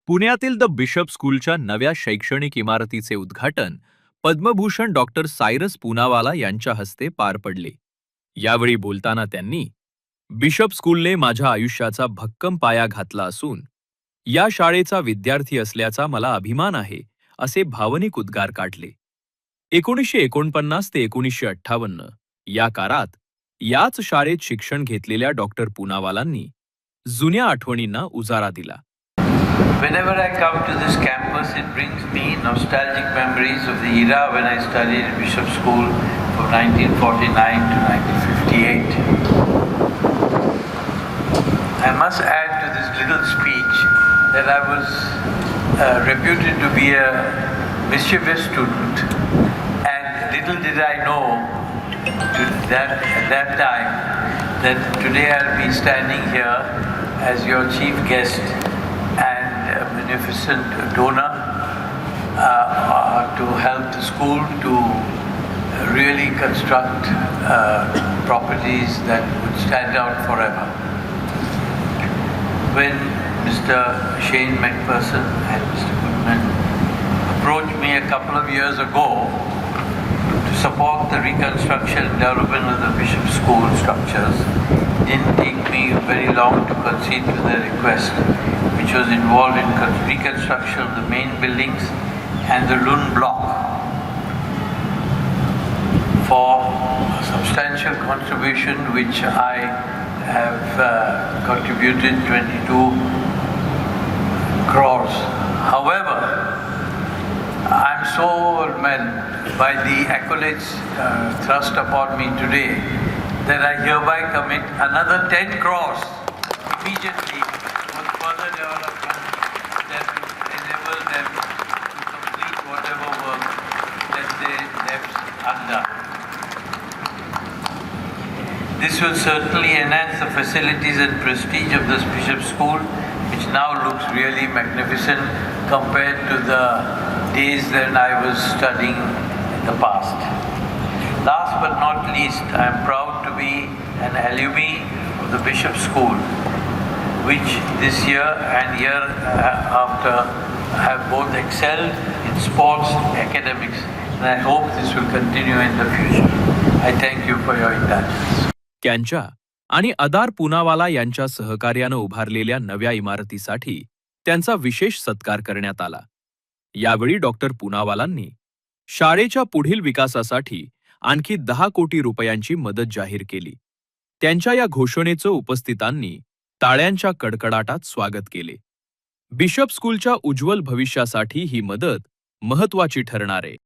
पुण्यातील the bishop स्कूलच्या नव्या शैक्षणिक इमारतीचे उद्घाटन पद्मभूषण डॉक्टर सायरस पूनावाला यांच्या हस्ते पार पडले. यावेळी बोलताना त्यांनी, बिशप स्कूलने माझ्या आयुष्याचा भक्कम पाया घातला असून या शाळेचा विद्यार्थी असल्याचा मला अभिमान आहे, असे भावनिक उद्गार काढले. 1949 ते 1958 या काळात याच शाळेत शिक्षण घेतलेल्या डॉक्टर पूनावालांनी जुन्या आठवणींना उजाळा दिला. Whenever I come to this campus, it brings me nostalgic memories of the era when I studied at Bishop School from 1949 to 1958. I must add to this little speech that I was reputed to be a mischievous student, and little did I know at that time that today I'll be standing here as your chief guest and a beneficent donor to help the school to really construct properties that would stand out forever. When Mr. Shane McPherson and Mr. Goodman approached me a couple of years ago to support the reconstruction and development of the Bishop School structures, it didn't take me very long to concede to their request, which was involved in reconstruction of the main buildings and the Lund block. For a substantial contribution, which I have contributed 22 crores. However, I'm so overwhelmed by the accolades thrust upon me today that I hereby commit another 10 crores immediately for further development that will enable them to complete whatever work that they left undone. This will certainly enhance the facilities and prestige of this Bishop School, which now looks really magnificent compared to the days when I was studying in the past. Last but not least, I am proud to be an alumni of the Bishop School, which this year and year after have both excelled in sports and academics, and I hope this will continue in the future. I thank you for your indulgence. त्यांच्या आणि अदार पूनावाला यांच्या सहकार्यानं उभारलेल्या नव्या इमारतीसाठी त्यांचा विशेष सत्कार करण्यात आला. यावेळी डॉक्टर पूनावालांनी शाळेच्या पुढील विकासासाठी आणखी 10 कोटी रुपयांची मदत जाहीर केली. त्यांच्या या घोषणेचं उपस्थितांनी टाळ्यांच्या कडकडाटात स्वागत केले. बिशप स्कूलच्या उज्ज्वल भविष्यासाठी ही मदत महत्त्वाची ठरणार आहे.